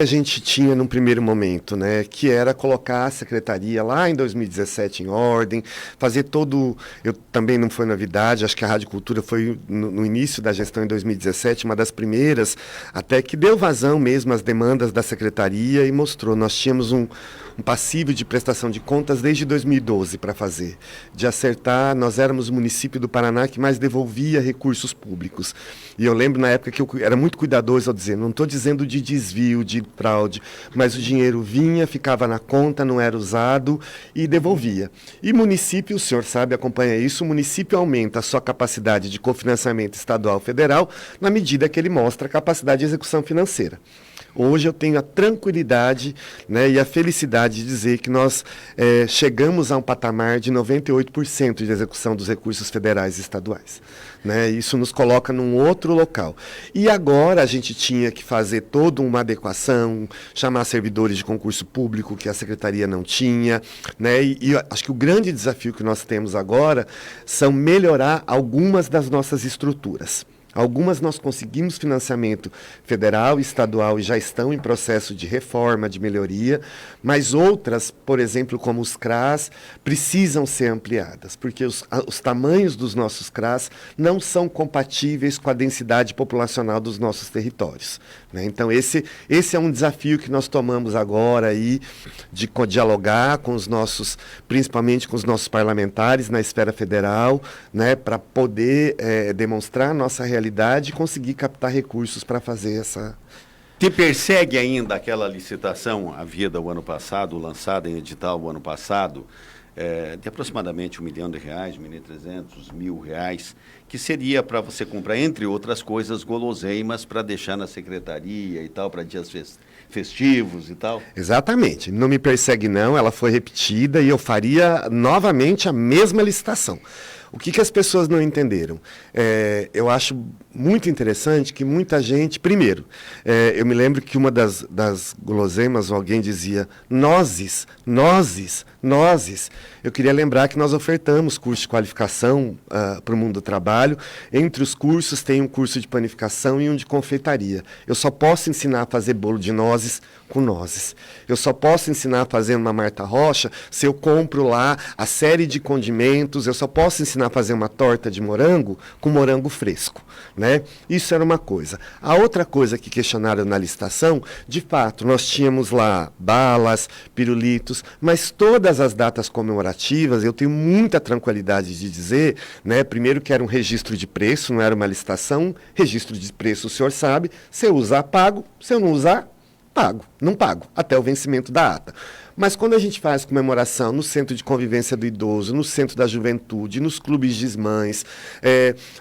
A gente tinha num primeiro momento, né, que era colocar a secretaria lá em 2017 em ordem, fazer eu também não foi novidade, acho que a Rádio Cultura foi no início da gestão em 2017, uma das primeiras, até que deu vazão mesmo às demandas da secretaria e mostrou, nós tínhamos um passivo de prestação de contas desde 2012 para fazer, de acertar, nós éramos o município do Paraná que mais devolvia recursos públicos. E eu lembro na época que eu era muito cuidadoso ao dizer, não estou dizendo de desvio, de fraude, mas o dinheiro vinha, ficava na conta, não era usado e devolvia. E município, o senhor sabe, acompanha isso, o município aumenta a sua capacidade de cofinanciamento estadual federal na medida que ele mostra a capacidade de execução financeira. Hoje eu tenho a tranquilidade, né, e a felicidade de dizer que nós chegamos a um patamar de 98% de execução dos recursos federais e estaduais. Né? Isso nos coloca num outro local. E agora a gente tinha que fazer toda uma adequação, chamar servidores de concurso público que a secretaria não tinha. Né? E acho que o grande desafio que nós temos agora são melhorar algumas das nossas estruturas. Algumas nós conseguimos financiamento federal e estadual e já estão em processo de reforma, de melhoria, mas outras, por exemplo, como os CRAs, precisam ser ampliadas, porque os tamanhos dos nossos CRAs não são compatíveis com a densidade populacional dos nossos territórios. Né? Então, esse é um desafio que nós tomamos agora aí, de dialogar com os nossos, principalmente com os nossos parlamentares na esfera federal, né, para poder demonstrar a nossa realidade e conseguir captar recursos para fazer essa... Te persegue ainda aquela licitação havida o ano passado, lançada em edital o ano passado, de aproximadamente R$ 1 milhão, R$ 1.300.000, que seria para você comprar, entre outras coisas, guloseimas para deixar na secretaria e tal, para dias festivos e tal? Exatamente. Não me persegue não, ela foi repetida e eu faria novamente a mesma licitação. O que as pessoas não entenderam? Eu acho muito interessante que muita gente... Primeiro, eu me lembro que uma das guloseimas, alguém dizia, nozes. Eu queria lembrar que nós ofertamos curso de qualificação para o mundo do trabalho. Entre os cursos tem um curso de panificação e um de confeitaria. Eu só posso ensinar a fazer bolo de nozes com nozes. Eu só posso ensinar a fazer uma Marta Rocha se eu compro lá a série de condimentos. Eu só posso ensinar a fazer uma torta de morango com morango fresco. Né? Isso era uma coisa. A outra coisa que questionaram na licitação, de fato, nós tínhamos lá balas, pirulitos, mas todas as datas comemorativas, eu tenho muita tranquilidade de dizer, né, primeiro que era um registro de preço, não era uma licitação, registro de preço o senhor sabe, se eu usar, pago, se eu não usar, pago, não pago, até o vencimento da ata. Mas quando a gente faz comemoração no Centro de Convivência do Idoso, no Centro da Juventude, nos clubes de mães,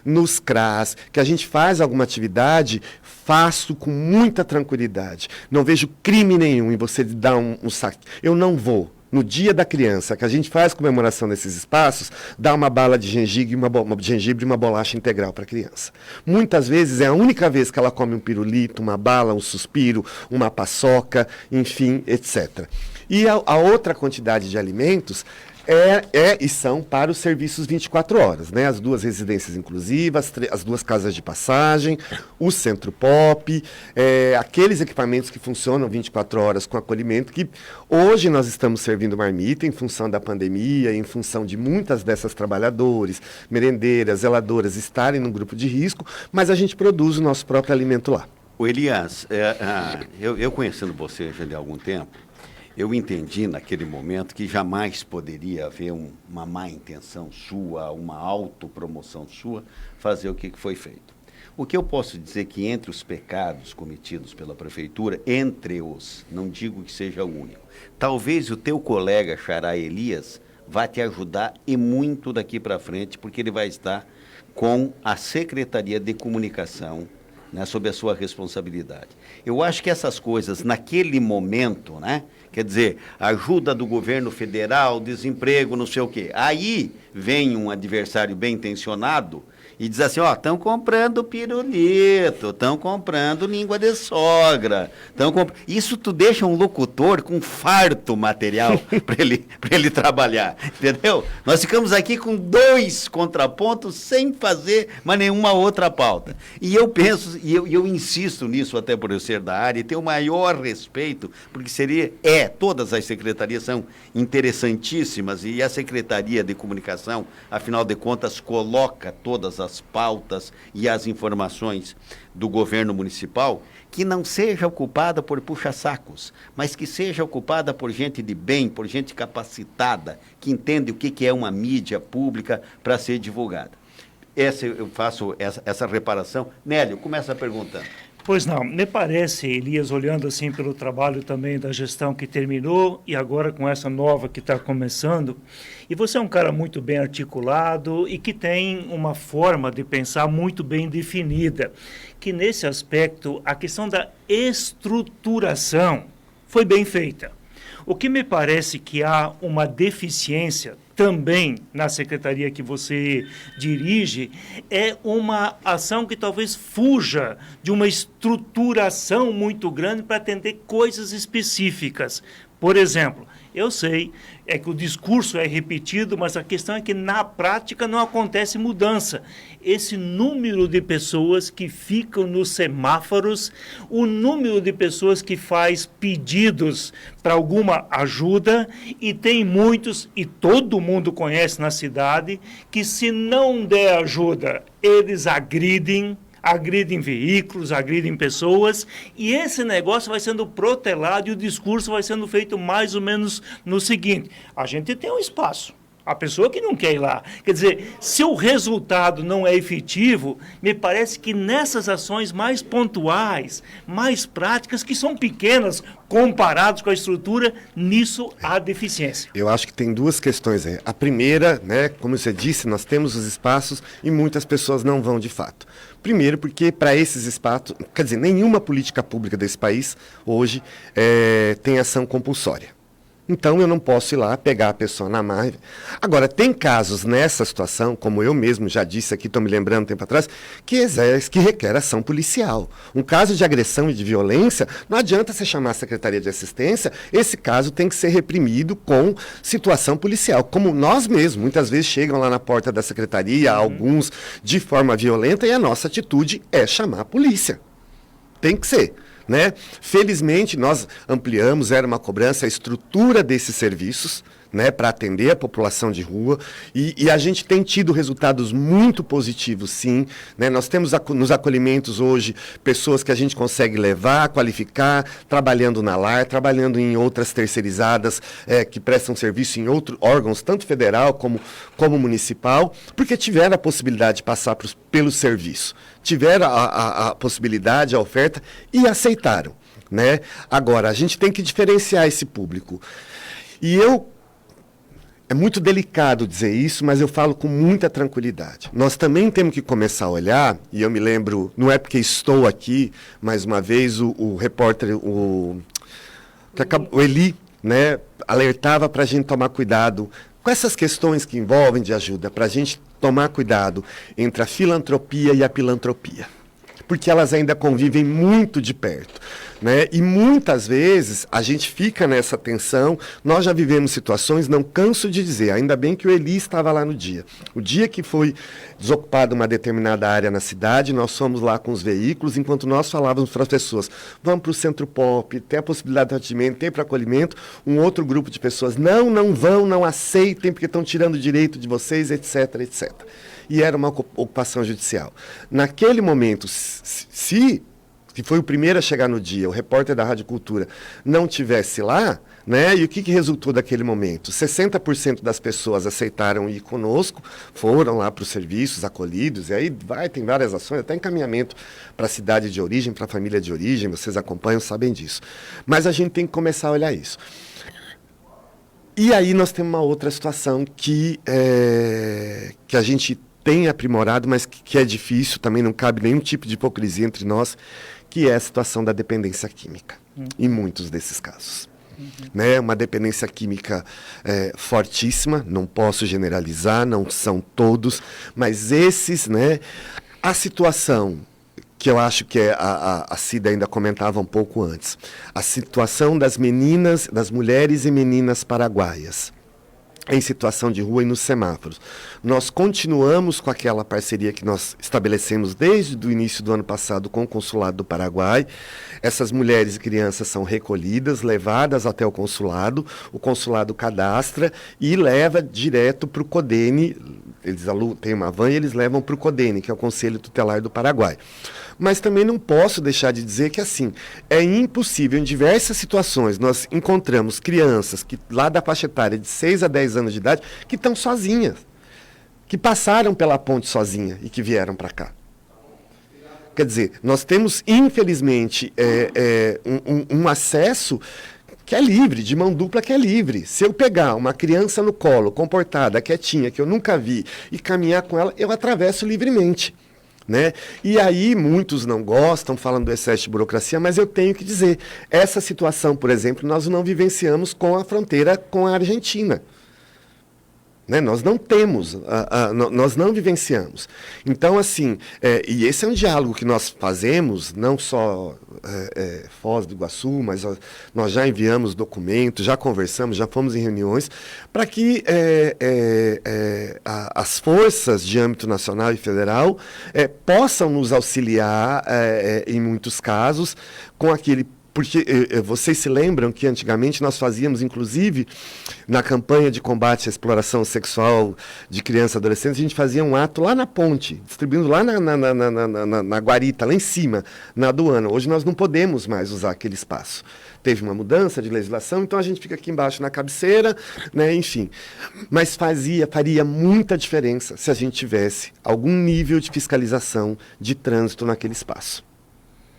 nos CRAs, que a gente faz alguma atividade, faço com muita tranquilidade. Não vejo crime nenhum em você dar um saque. Eu não vou. No dia da criança, que a gente faz comemoração nesses espaços, dá uma bala de gengibre e uma bolacha integral para a criança. Muitas vezes é a única vez que ela come um pirulito, uma bala, um suspiro, uma paçoca, enfim, etc. E a outra quantidade de alimentos e são para os serviços 24 horas, né? As 2 residências inclusivas, as 2 casas de passagem, o Centro Pop, aqueles equipamentos que funcionam 24 horas com acolhimento, que hoje nós estamos servindo marmita em função da pandemia, em função de muitas dessas trabalhadores, merendeiras, zeladoras estarem no grupo de risco, mas a gente produz o nosso próprio alimento lá. O Elias, eu conhecendo você já de algum tempo, eu entendi naquele momento que jamais poderia haver uma má intenção sua, uma autopromoção sua, fazer o que foi feito. O que eu posso dizer que entre os pecados cometidos pela prefeitura, não digo que seja o único, talvez o teu colega Xará Elias vá te ajudar e muito daqui para frente, porque ele vai estar com a Secretaria de Comunicação, né, sob a sua responsabilidade. Eu acho que essas coisas, naquele momento, né, quer dizer, ajuda do governo federal, desemprego, não sei o quê. Aí vem um adversário bem intencionado e diz assim, ó, estão comprando pirulito, estão comprando língua de sogra, isso tu deixa um locutor com farto material para ele trabalhar, entendeu? Nós ficamos aqui com 2 contrapontos sem fazer mais nenhuma outra pauta. E eu penso, e eu insisto nisso até por eu ser da área, e ter o maior respeito, porque todas as secretarias são interessantíssimas, e a Secretaria de Comunicação, afinal de contas, coloca todas as pautas e as informações do governo municipal, que não seja ocupada por puxa-sacos, mas que seja ocupada por gente de bem, por gente capacitada, que entende o que é uma mídia pública para ser divulgada. Eu faço essa reparação. Nélio, começa perguntando. Pois não, me parece, Elias, olhando assim pelo trabalho também da gestão que terminou e agora com essa nova que está começando, e você é um cara muito bem articulado e que tem uma forma de pensar muito bem definida, que nesse aspecto a questão da estruturação foi bem feita. O que me parece que há uma deficiência também na secretaria que você dirige é uma ação que talvez fuja de uma estruturação muito grande para atender coisas específicas. Por exemplo, eu sei que o discurso é repetido, mas a questão é que na prática não acontece mudança. Esse número de pessoas que ficam nos semáforos, o número de pessoas que faz pedidos para alguma ajuda, e tem muitos, e todo mundo conhece na cidade, que se não der ajuda, eles agridem veículos, agridem pessoas, e esse negócio vai sendo protelado e o discurso vai sendo feito mais ou menos no seguinte: a gente tem um espaço, a pessoa que não quer ir lá. Quer dizer, se o resultado não é efetivo, me parece que nessas ações mais pontuais, mais práticas, que são pequenas comparadas com a estrutura, nisso há deficiência. Eu acho que tem 2 questões aí. A primeira, né, como você disse, nós temos os espaços e muitas pessoas não vão de fato. Primeiro porque para esses espaços, quer dizer, nenhuma política pública desse país hoje tem ação compulsória. Então, eu não posso ir lá pegar a pessoa na marra. Agora, tem casos nessa situação, como eu mesmo já disse aqui, estou me lembrando um tempo atrás, que requer ação policial. Um caso de agressão e de violência, não adianta você chamar a Secretaria de Assistência, esse caso tem que ser reprimido com situação policial. Como nós mesmos, muitas vezes chegam lá na porta da Secretaria, alguns de forma violenta, e a nossa atitude é chamar a polícia. Tem que ser. Né? Felizmente, nós ampliamos, era uma cobrança, a estrutura desses serviços, né, para atender a população de rua, e a gente tem tido resultados muito positivos, sim. Né? Nós temos nos acolhimentos hoje pessoas que a gente consegue levar, qualificar, trabalhando na LAR, trabalhando em outras terceirizadas que prestam serviço em outros órgãos, tanto federal como municipal, porque tiveram a possibilidade de passar pelo serviço, tiveram a possibilidade, a oferta, e aceitaram. Né? Agora, a gente tem que diferenciar esse público. E é muito delicado dizer isso, mas eu falo com muita tranquilidade. Nós também temos que começar a olhar, e eu me lembro, não é porque estou aqui, mais uma vez, o repórter, o Eli, né, alertava para a gente tomar cuidado com essas questões que envolvem de ajuda, para a gente tomar cuidado entre a filantropia e a pilantropia, porque elas ainda convivem muito de perto. Né? E muitas vezes a gente fica nessa tensão. Nós já vivemos situações, não canso de dizer, ainda bem que o Eli estava lá no dia. O dia que foi desocupada uma determinada área na cidade, nós fomos lá com os veículos, enquanto nós falávamos para as pessoas, vamos para o Centro Pop, tem a possibilidade de atendimento, tem para acolhimento, um outro grupo de pessoas, não vão, não aceitem, porque estão tirando o direito de vocês, etc, etc. E era uma ocupação judicial. Naquele momento, que foi o primeiro a chegar no dia, o repórter da Rádio Cultura, não tivesse lá, né? E o que resultou daquele momento? 60% das pessoas aceitaram ir conosco, foram lá para os serviços acolhidos, e aí tem várias ações, até encaminhamento para a cidade de origem, para a família de origem, vocês acompanham, sabem disso. Mas a gente tem que começar a olhar isso. E aí nós temos uma outra situação que a gente tem aprimorado, mas que é difícil, também não cabe nenhum tipo de hipocrisia entre nós, que é a situação da dependência química, em muitos desses casos. né? Uma dependência química fortíssima, não posso generalizar, não são todos, mas esses, né? A situação que eu acho que a Cida ainda comentava um pouco antes, a situação das meninas, das mulheres e meninas paraguaias em situação de rua e nos semáforos. Nós continuamos com aquela parceria que nós estabelecemos desde o início do ano passado com o Consulado do Paraguai. Essas mulheres e crianças são recolhidas, levadas até o consulado cadastra e leva direto para o CODENE. Eles têm uma van e eles levam para o CODENE, que é o Conselho Tutelar do Paraguai. Mas também não posso deixar de dizer que, assim, é impossível, em diversas situações, nós encontramos crianças que, lá da faixa etária de 6 a 10 anos de idade, que estão sozinhas, que passaram pela ponte sozinha e que vieram para cá. Quer dizer, nós temos, infelizmente, um acesso que é livre, de mão dupla que é livre. Se eu pegar uma criança no colo, comportada, quietinha, que eu nunca vi, e caminhar com ela, eu atravesso livremente. Né? E aí muitos não gostam, falam do excesso de burocracia, mas eu tenho que dizer, essa situação, por exemplo, nós não vivenciamos com a fronteira com a Argentina. Né? Nós não temos, nós não vivenciamos. Então, assim, e esse é um diálogo que nós fazemos, não só Foz do Iguaçu, mas nós já enviamos documentos, já conversamos, já fomos em reuniões, para que as forças de âmbito nacional e federal possam nos auxiliar, em muitos casos, com aquele. Porque vocês se lembram que antigamente nós fazíamos, inclusive, na campanha de combate à exploração sexual de crianças e adolescentes, a gente fazia um ato lá na ponte, distribuindo lá na guarita, lá em cima, na aduana. Hoje nós não podemos mais usar aquele espaço. Teve uma mudança de legislação, então a gente fica aqui embaixo na cabeceira, né, enfim. Mas faria muita diferença se a gente tivesse algum nível de fiscalização de trânsito naquele espaço.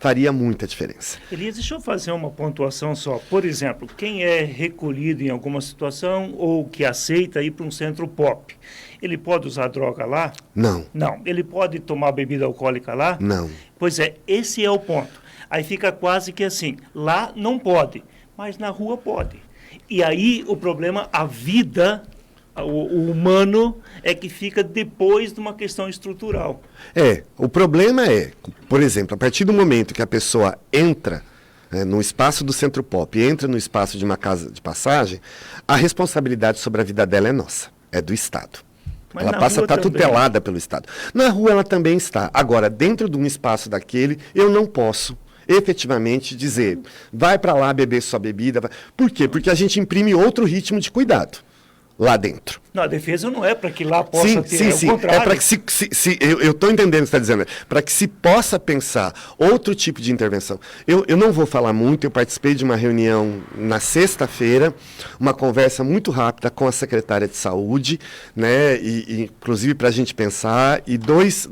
Faria muita diferença. Elias, deixa eu fazer uma pontuação só. Por exemplo, quem é recolhido em alguma situação ou que aceita ir para um centro pop, ele pode usar droga lá? Não. Não. Ele pode tomar bebida alcoólica lá? Não. Pois é, esse é o ponto. Aí fica quase que assim, lá não pode, mas na rua pode. E aí o problema, a vida, o humano, é que fica depois de uma questão estrutural. O problema por exemplo, a partir do momento que a pessoa entra no espaço do Centro Pop, entra no espaço de uma casa de passagem, a responsabilidade sobre a vida dela é nossa, é do Estado. Mas ela passa a estar tutelada pelo Estado. Na rua ela também está. Agora, dentro de um espaço daquele, eu não posso efetivamente dizer, vai para lá beber sua bebida. Por quê? Porque a gente imprime outro ritmo de cuidado lá dentro. Não, a defesa não é para que lá possa ter, sim. o contrário. É para que eu estou entendendo o que você está dizendo, para que se possa pensar outro tipo de intervenção. Eu não vou falar muito, eu participei de uma reunião na sexta-feira, uma conversa muito rápida com a secretária de saúde, né, e inclusive para a gente pensar, e dois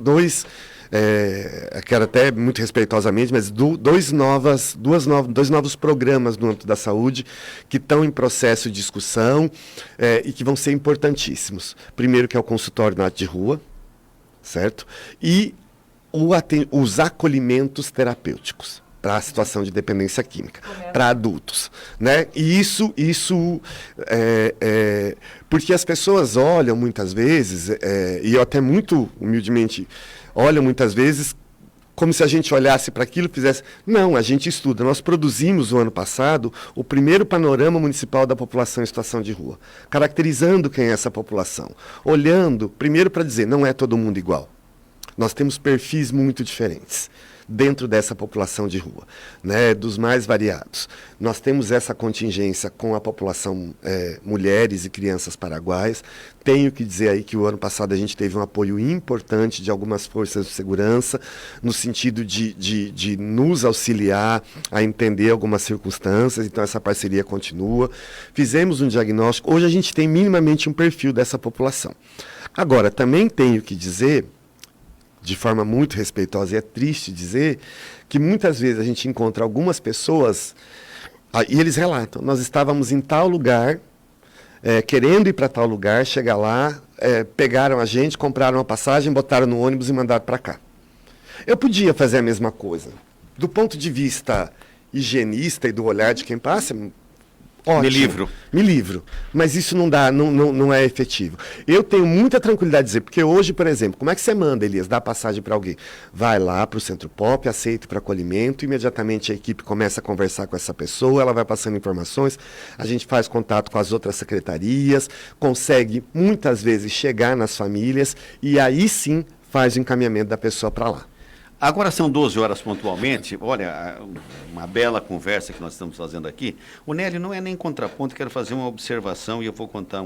quero até muito respeitosamente, mas dois novos programas no âmbito da saúde que estão em processo de discussão e que vão ser importantíssimos. Primeiro, que é o consultório na de rua, certo? E os acolhimentos terapêuticos para a situação de dependência química, para adultos, né? E isso porque as pessoas olham muitas vezes, e eu até muito humildemente olham muitas vezes como se a gente olhasse para aquilo e fizesse. Não, a gente estuda. Nós produzimos, no ano passado, o primeiro panorama municipal da população em situação de rua, caracterizando quem é essa população, olhando, primeiro para dizer, não é todo mundo igual. Nós temos perfis muito diferentes dentro dessa população de rua, né, dos mais variados. Nós temos essa contingência com a população mulheres e crianças paraguaias. Tenho que dizer aí que o ano passado a gente teve um apoio importante de algumas forças de segurança, no sentido de nos auxiliar a entender algumas circunstâncias, então essa parceria continua. Fizemos um diagnóstico, hoje a gente tem minimamente um perfil dessa população. Agora, também tenho que dizer, de forma muito respeitosa, e é triste dizer, que muitas vezes a gente encontra algumas pessoas, e eles relatam, nós estávamos em tal lugar, querendo ir para tal lugar, chegar lá, pegaram a gente, compraram uma passagem, botaram no ônibus e mandaram para cá. Eu podia fazer a mesma coisa. Do ponto de vista higienista e do olhar de quem passa, ótimo. Me livro. Mas isso não é efetivo. Eu tenho muita tranquilidade de dizer, porque hoje, por exemplo, como é que você manda, Elias, dar passagem para alguém? Vai lá para o Centro Pop, aceita para acolhimento, imediatamente a equipe começa a conversar com essa pessoa, ela vai passando informações, a gente faz contato com as outras secretarias, consegue muitas vezes chegar nas famílias e aí sim faz o encaminhamento da pessoa para lá. Agora são 12 horas pontualmente. Olha, uma bela conversa que nós estamos fazendo aqui. O Nélio não é nem contraponto, quero fazer uma observação e eu vou contar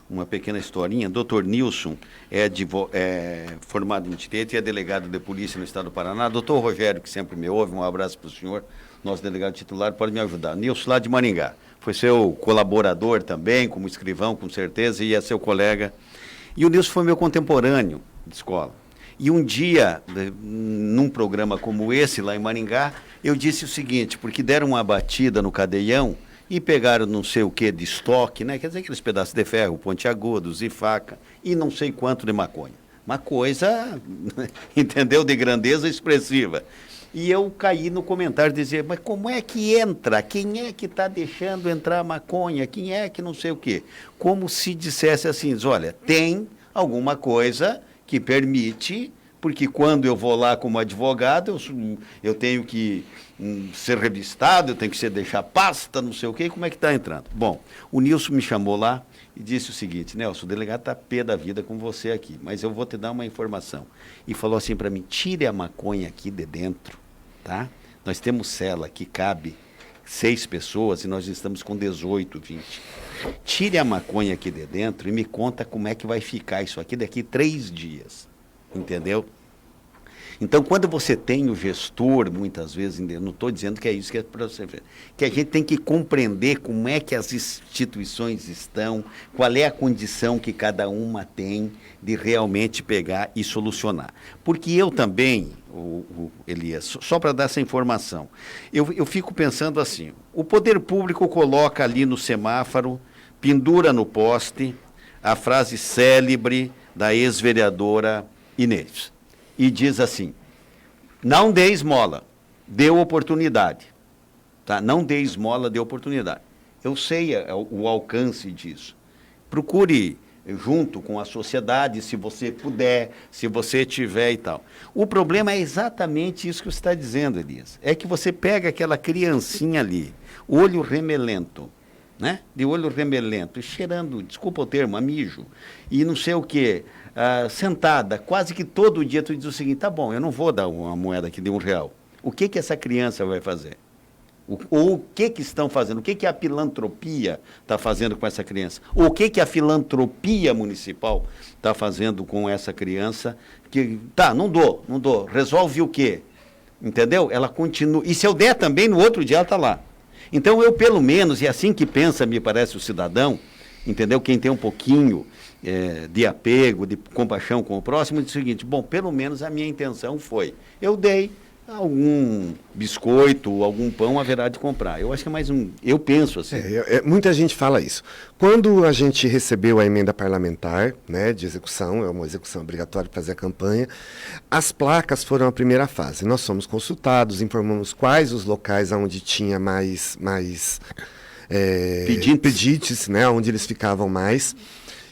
uma pequena historinha. Dr. Nilson é formado em Direito e é delegado de polícia no estado do Paraná. Dr. Rogério, que sempre me ouve, um abraço para o senhor, nosso delegado titular, pode me ajudar. Nilson, lá de Maringá. Foi seu colaborador também, como escrivão, com certeza, e é seu colega. E o Nilson foi meu contemporâneo de escola. E um dia, num programa como esse, lá em Maringá, eu disse o seguinte, porque deram uma batida no cadeião e pegaram não sei o que de estoque, né? Quer dizer, aqueles pedaços de ferro, pontiagudos e faca, e não sei quanto de maconha. Uma coisa, entendeu, de grandeza expressiva. E eu caí no comentário de dizer, mas como é que entra? Quem é que está deixando entrar maconha? Quem é que não sei o quê? Como se dissesse assim, olha, tem alguma coisa que permite, porque quando eu vou lá como advogado, eu tenho que ser revistado, eu tenho que deixar pasta, não sei o quê, como é que está entrando? Bom, o Nilson me chamou lá e disse o seguinte, Nelson, o delegado está pé da vida com você aqui, mas eu vou te dar uma informação. E falou assim para mim, tire a maconha aqui de dentro, tá? Nós temos cela que cabe 6 pessoas e nós estamos com 18, 20. Tire a maconha aqui de dentro e me conta como é que vai ficar isso aqui daqui 3 dias. Entendeu? Então, quando você tem o gestor, muitas vezes, não estou dizendo que é isso que é para você ver, que a gente tem que compreender como é que as instituições estão, qual é a condição que cada uma tem de realmente pegar e solucionar. Porque eu também, Elias, só para dar essa informação, eu fico pensando assim, o poder público coloca ali no semáforo, pendura no poste, a frase célebre da ex-vereadora Inês. E diz assim, não dê esmola, dê oportunidade. Tá? Não dê esmola, dê oportunidade. Eu sei o alcance disso. Procure junto com a sociedade, se você puder, se você tiver e tal. O problema é exatamente isso que você está dizendo, Elias. É que você pega aquela criancinha ali, olho remelento, né? De olho remelento, cheirando, desculpa o termo, a mijo, e não sei o quê, sentada, quase que todo dia tu diz o seguinte, tá bom, eu não vou dar uma moeda aqui de R$1. O que essa criança vai fazer? Ou o que estão fazendo? O que a filantropia está fazendo com essa criança? Ou o que a filantropia municipal está fazendo com essa criança? Que, tá, não dou. Resolve o quê? Entendeu? Ela continua. E se eu der também, no outro dia ela está lá. Então, eu, pelo menos, e assim que pensa, me parece, o cidadão, entendeu? Quem tem um pouquinho de apego, de compaixão com o próximo, diz o seguinte, bom, pelo menos a minha intenção foi, eu dei, algum biscoito, algum pão haverá de comprar. Eu acho que é mais eu penso assim. Muita gente fala isso. Quando a gente recebeu a emenda parlamentar, né, de execução, é uma execução obrigatória para fazer a campanha, as placas foram a primeira fase. Nós fomos consultados, informamos quais os locais onde tinha mais pedites, né, onde eles ficavam mais.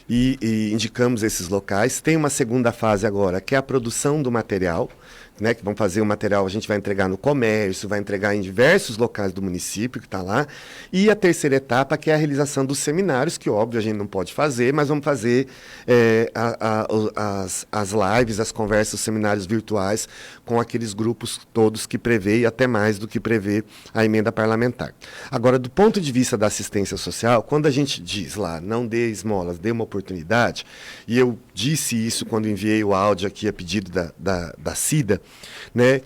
E indicamos esses locais. Tem uma segunda fase agora, que é a produção do material, né, que vão fazer o material, a gente vai entregar no comércio, vai entregar em diversos locais do município que está lá. E a terceira etapa, que é a realização dos seminários, que óbvio a gente não pode fazer, mas vamos fazer as lives, as conversas, os seminários virtuais com aqueles grupos todos que prevê, e até mais do que prevê a emenda parlamentar. Agora, do ponto de vista da assistência social, quando a gente diz lá, não dê esmolas, dê uma oportunidade, e eu disse isso quando enviei o áudio aqui a pedido da Cida, né,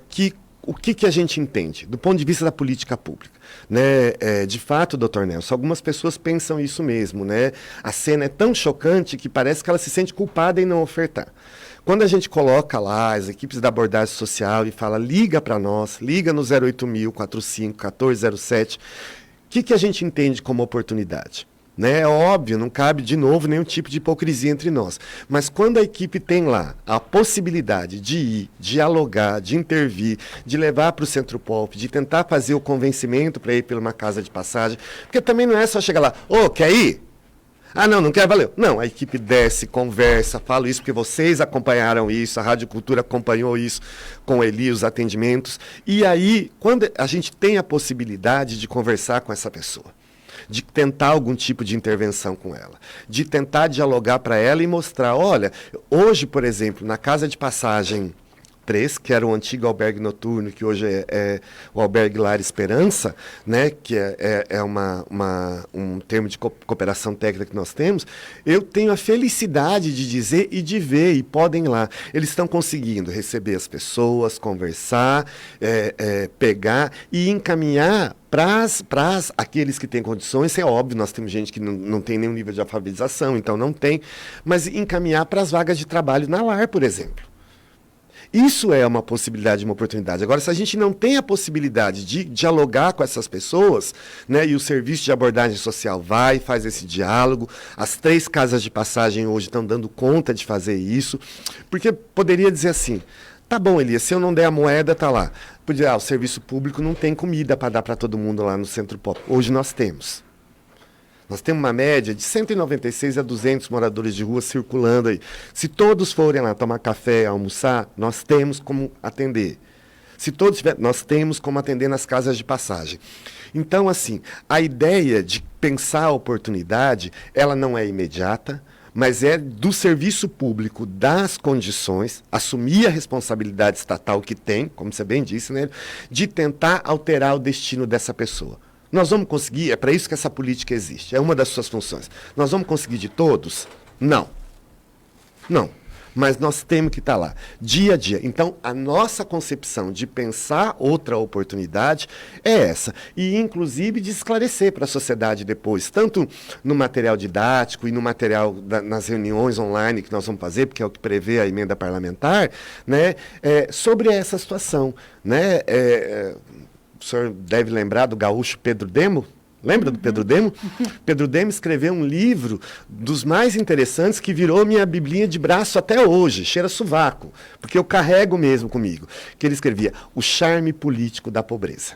o que a gente entende do ponto de vista da política pública, né? De fato, doutor Nelson, algumas pessoas pensam isso mesmo, né? A cena é tão chocante que parece que ela se sente culpada em não ofertar. Quando a gente coloca lá as equipes da abordagem social e fala, liga para nós, liga no 08000 45 1407, o que a gente entende como oportunidade? né? É óbvio, não cabe, de novo, nenhum tipo de hipocrisia entre nós. Mas quando a equipe tem lá a possibilidade de ir, dialogar, de intervir, de levar para o Centro Pop, de tentar fazer o convencimento para ir pela uma casa de passagem, porque também não é só chegar lá, quer ir? Ah, não quer, valeu. Não, a equipe desce, conversa, falo isso porque vocês acompanharam isso, a Rádio Cultura acompanhou isso com o Eli, os atendimentos. E aí, quando a gente tem a possibilidade de conversar com essa pessoa, de tentar algum tipo de intervenção com ela, de tentar dialogar para ela e mostrar, olha, hoje, por exemplo, na casa de passagem 3, que era o antigo albergue noturno, que hoje é o albergue Lar Esperança, né, que é um termo de cooperação técnica que nós temos, eu tenho a felicidade de dizer e de ver, e podem ir lá. Eles estão conseguindo receber as pessoas, conversar, pegar e encaminhar para aqueles que têm condições. É óbvio, nós temos gente que não tem nenhum nível de alfabetização, então não tem, mas encaminhar para as vagas de trabalho na Lar, por exemplo. Isso é uma possibilidade, uma oportunidade. Agora, se a gente não tem a possibilidade de dialogar com essas pessoas, né, e o serviço de abordagem social faz esse diálogo, as 3 casas de passagem hoje estão dando conta de fazer isso, porque poderia dizer assim, tá bom, Elias, se eu não der a moeda, tá lá. Podia, o serviço público não tem comida para dar para todo mundo lá no Centro Pop. Hoje nós temos. Nós temos uma média de 196 a 200 moradores de rua circulando aí. Se todos forem lá tomar café, almoçar, nós temos como atender. Se todos tiverem, nós temos como atender nas casas de passagem. Então, assim, a ideia de pensar a oportunidade, ela não é imediata, mas é do serviço público dar as condições, assumir a responsabilidade estatal que tem, como você bem disse, né, de tentar alterar o destino dessa pessoa. Nós vamos conseguir, é para isso que essa política existe, é uma das suas funções. Nós vamos conseguir de todos? Não. Não. Mas nós temos que estar lá, dia a dia. Então, a nossa concepção de pensar outra oportunidade é essa. E, inclusive, de esclarecer para a sociedade depois, tanto no material didático e no material nas reuniões online que nós vamos fazer, porque é o que prevê a emenda parlamentar, né, sobre essa situação, né, o senhor deve lembrar do gaúcho Pedro Demo? Lembra do Pedro Demo? Pedro Demo escreveu um livro dos mais interessantes que virou minha biblinha de braço até hoje, cheira sovaco, porque eu carrego mesmo comigo, que ele escrevia O Charme Político da Pobreza.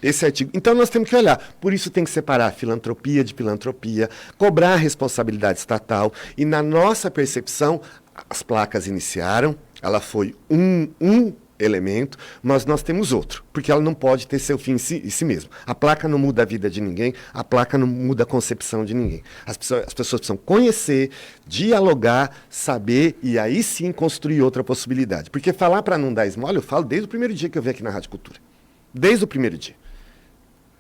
Esse artigo. Então nós temos que olhar, por isso tem que separar filantropia de filantropia, cobrar a responsabilidade estatal, e na nossa percepção, as placas iniciaram, ela foi um elemento, mas nós temos outro, porque ela não pode ter seu fim em si mesmo. A placa não muda a vida de ninguém, a placa não muda a concepção de ninguém. As pessoas precisam conhecer, dialogar, saber e aí sim construir outra possibilidade. Porque falar para não dar esmola, eu falo desde o primeiro dia que eu vim aqui na Rádio Cultura. Desde o primeiro dia.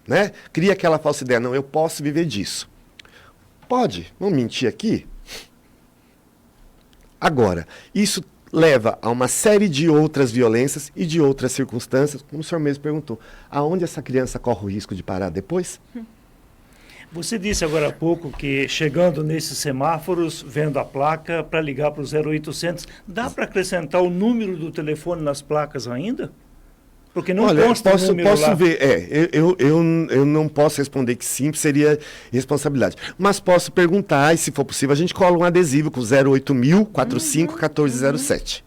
Né? Cria aquela falsa ideia, não, eu posso viver disso. Pode, vamos mentir aqui? Agora, isso leva a uma série de outras violências e de outras circunstâncias, como o senhor mesmo perguntou. Aonde essa criança corre o risco de parar depois? Você disse agora há pouco que chegando nesses semáforos, vendo a placa para ligar para o 0800, dá para acrescentar o número do telefone nas placas ainda? Porque não consta o número posso lá. Ver, eu não posso responder que sim, seria responsabilidade. Mas posso perguntar, e se for possível, a gente cola um adesivo com 08000 45 1407.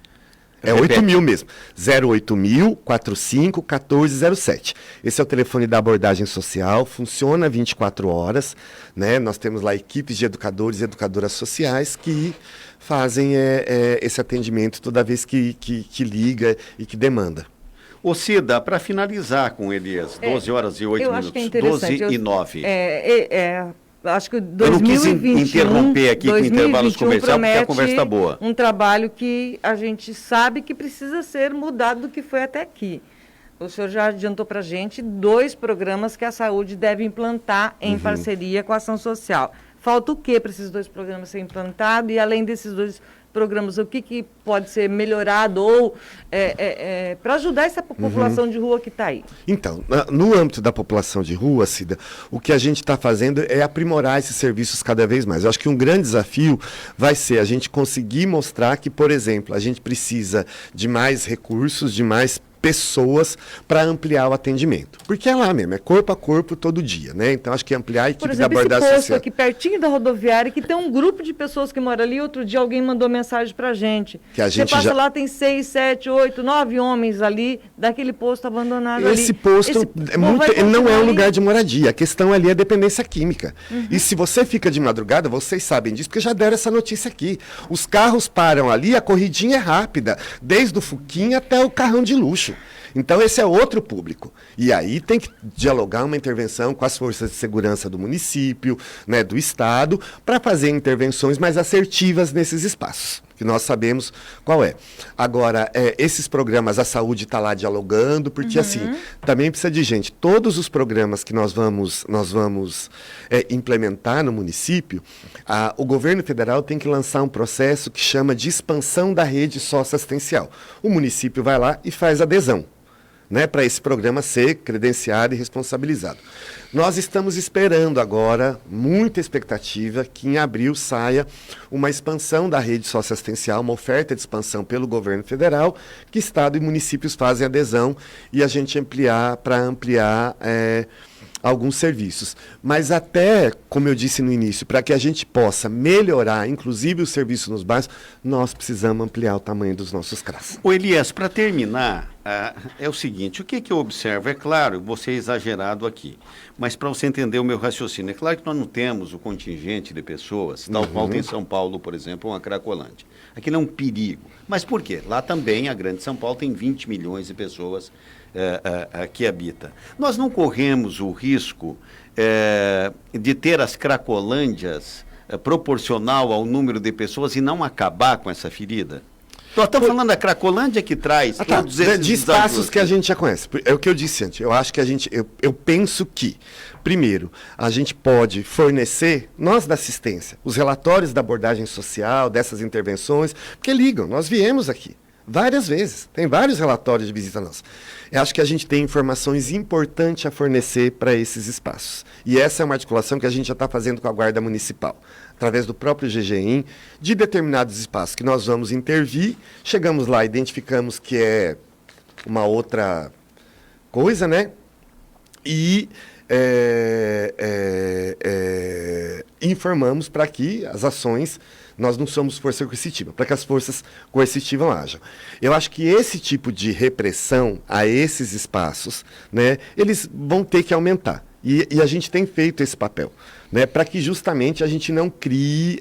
É 8.000 mesmo. 08000 45 1407. Esse é o telefone da abordagem social, funciona 24 horas. Né? Nós temos lá equipes de educadores e educadoras sociais que fazem esse atendimento toda vez que liga e que demanda. Ô Cida, para finalizar com Elias, 12 horas e 8 eu minutos, acho que é interessante. 12 e 9. Acho que Eu não 2021, quis interromper aqui com intervalos comerciais, porque a conversa está boa. Um trabalho que a gente sabe que precisa ser mudado do que foi até aqui. O senhor já adiantou para a gente 2 programas que a saúde deve implantar em parceria com a ação social. Falta o que para esses 2 programas serem implantados? E além desses 2 programas, o que pode ser melhorado ou para ajudar essa população de rua que está aí? Então, no âmbito da população de rua, Cida, o que a gente está fazendo é aprimorar esses serviços cada vez mais. Eu acho que um grande desafio vai ser a gente conseguir mostrar que, por exemplo, a gente precisa de mais recursos, de mais pessoas para ampliar o atendimento. Porque é lá mesmo, é corpo a corpo todo dia, né? Então acho que ampliar a equipe Por exemplo, da abordagem esse posto social. aqui pertinho da rodoviária, que tem um grupo de pessoas que moram ali. Outro dia alguém mandou mensagem pra gente. Que a gente Você passa já... lá, tem 6, 7, 8, 9 homens ali, daquele posto abandonado ali. Esse posto não é um lugar de moradia. A questão ali é dependência química. E se você fica de madrugada, vocês sabem disso, porque já deram essa notícia aqui. Os carros param ali, a corridinha é rápida, desde o Fuquinha até o carrão de luxo. Então, esse é outro público. E aí tem que dialogar uma intervenção com as forças de segurança do município, né, do Estado, para fazer intervenções mais assertivas nesses espaços, que nós sabemos qual é. Agora, esses programas, a saúde está lá dialogando, porque assim, também precisa de gente. Todos os programas que nós vamos implementar no município, o governo federal tem que lançar um processo que chama de expansão da rede socioassistencial. O município vai lá e faz adesão, né, para esse programa ser credenciado e responsabilizado. Nós estamos esperando agora, muita expectativa, que em abril saia uma expansão da rede socioassistencial, uma oferta de expansão pelo governo federal, que Estado e municípios fazem adesão e a gente ampliar alguns serviços. Mas até, como eu disse no início, para que a gente possa melhorar, inclusive o serviço nos bairros, nós precisamos ampliar o tamanho dos nossos CRAS. Ô Elias, para terminar, é o seguinte, o que eu observo? É claro, você é exagerado aqui, mas para você entender o meu raciocínio, é claro que nós não temos o contingente de pessoas, tal qual tem em São Paulo, por exemplo, uma Cracolândia. Aqui não é um perigo. Mas por quê? Lá também, a Grande São Paulo tem 20 milhões de pessoas que habita. Nós não corremos o risco de ter as Cracolândias proporcional ao número de pessoas e não acabar com essa ferida? Nós estamos falando da Cracolândia que traz todos esses de espaços que a gente já conhece. É o que eu disse antes. Eu acho que eu penso que, primeiro, a gente pode fornecer, nós da assistência, os relatórios da abordagem social, dessas intervenções, porque ligam, nós viemos aqui várias vezes, tem vários relatórios de visita nossa. Eu acho que a gente tem informações importantes a fornecer para esses espaços. E essa é uma articulação que a gente já está fazendo com a Guarda Municipal, através do próprio GGIM, de determinados espaços que nós vamos intervir, chegamos lá, identificamos que é uma outra coisa, né? E informamos para que as ações, nós não somos força coercitiva, para que as forças coercitivas ajam. Eu acho que esse tipo de repressão a esses espaços, né, eles vão ter que aumentar. E a gente tem feito esse papel, né, para que justamente a gente não crie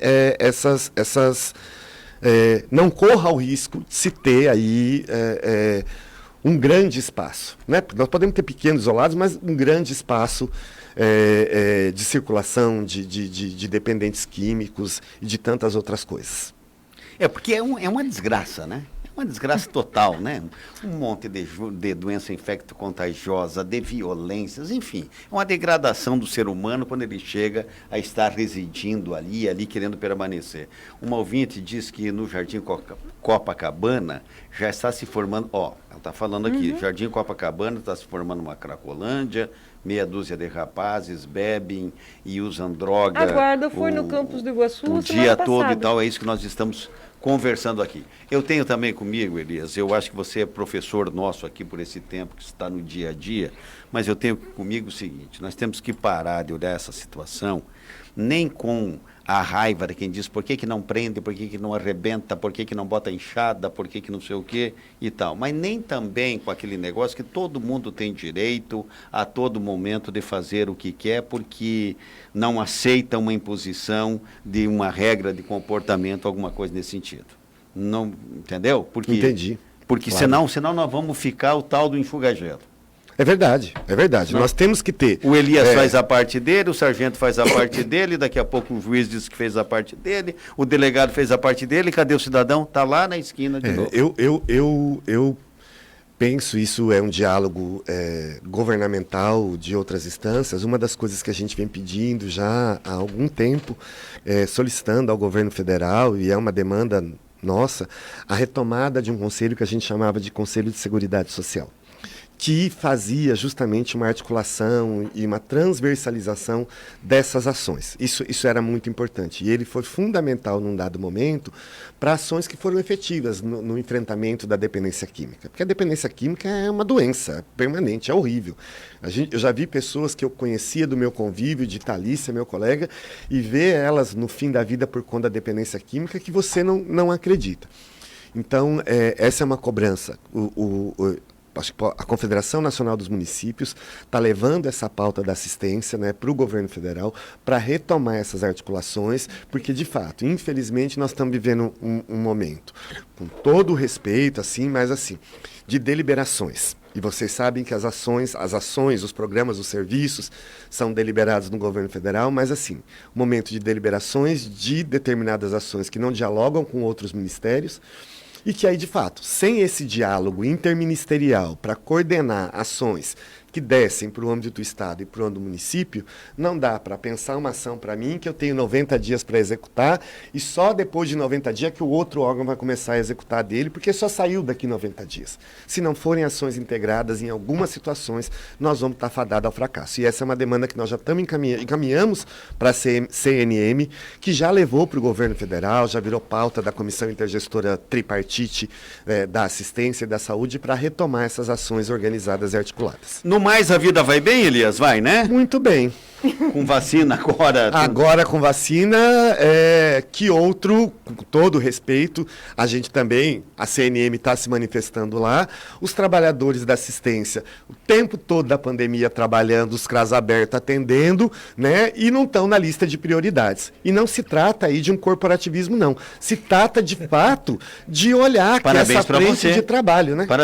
não corra o risco de se ter aí um grande espaço, né? Nós podemos ter pequenos isolados, mas um grande espaço de circulação de dependentes químicos e de tantas outras coisas. Porque é uma desgraça, né? Uma desgraça total, né? Um monte de doença infecto-contagiosa, de violências, enfim. É uma degradação do ser humano quando ele chega a estar residindo ali querendo permanecer. Uma ouvinte diz que no Jardim Copacabana já está se formando, ela está falando aqui, Jardim Copacabana está se formando uma Cracolândia, meia dúzia de rapazes bebem e usam droga. A guarda foi no campus do Iguaçu o dia todo e tal, é isso que nós estamos conversando aqui. Eu tenho também comigo, Elias, eu acho que você é professor nosso aqui por esse tempo que está no dia a dia, mas eu tenho comigo o seguinte, nós temos que parar de olhar essa situação, nem com a raiva de quem diz por que não prende, por que não arrebenta, por que não bota enxada, por que não sei o quê e tal. Mas nem também com aquele negócio que todo mundo tem direito a todo momento de fazer o que quer, porque não aceita uma imposição de uma regra de comportamento, alguma coisa nesse sentido. Não, entendeu? Entendi. Porque claro. senão nós vamos ficar o tal do enxuga-gelo. É verdade. Não. Nós temos que ter... O Elias faz a parte dele, o sargento faz a parte dele, daqui a pouco o juiz disse que fez a parte dele, o delegado fez a parte dele, cadê o cidadão? Está lá na esquina de novo. Eu penso, isso é um diálogo governamental de outras instâncias. Uma das coisas que a gente vem pedindo já há algum tempo, solicitando ao governo federal, e é uma demanda nossa, a retomada de um conselho que a gente chamava de Conselho de Seguridade Social, que fazia justamente uma articulação e uma transversalização dessas ações. Isso era muito importante. E ele foi fundamental num dado momento para ações que foram efetivas no enfrentamento da dependência química. Porque a dependência química é uma doença permanente, é horrível. Eu já vi pessoas que eu conhecia do meu convívio, de Thalícia, meu colega, e ver elas no fim da vida por conta da dependência química que você não acredita. Então, essa é uma cobrança. Acho que a Confederação Nacional dos Municípios está levando essa pauta da assistência, né, para o governo federal, para retomar essas articulações, porque, de fato, infelizmente, nós estamos vivendo um momento, com todo o respeito, assim, mas assim, de deliberações. E vocês sabem que as ações, os programas, os serviços são deliberados no governo federal, mas assim, momento de deliberações de determinadas ações que não dialogam com outros ministérios, e que aí, de fato, sem esse diálogo interministerial para coordenar ações que descem para o âmbito do Estado e para o âmbito do município, não dá para pensar uma ação para mim que eu tenho 90 dias para executar e só depois de 90 dias que o outro órgão vai começar a executar dele, porque só saiu daqui 90 dias. Se não forem ações integradas, em algumas situações, nós vamos estar fadados ao fracasso. E essa é uma demanda que nós já estamos encaminhamos para a CNM, que já levou para o governo federal, já virou pauta da Comissão Intergestora Tripartite da Assistência e da Saúde para retomar essas ações organizadas e articuladas. No mais, a vida vai bem, Elias? Vai, né? Muito bem. Com vacina agora? Agora com vacina, que outro, com todo respeito, a gente também, a CNM está se manifestando lá, os trabalhadores da assistência, o tempo todo da pandemia trabalhando, os CRAS abertos atendendo, né, e não estão na lista de prioridades. E não se trata aí de um corporativismo, não. Se trata, de fato, de olhar que essa frente de trabalho, né? Parabéns.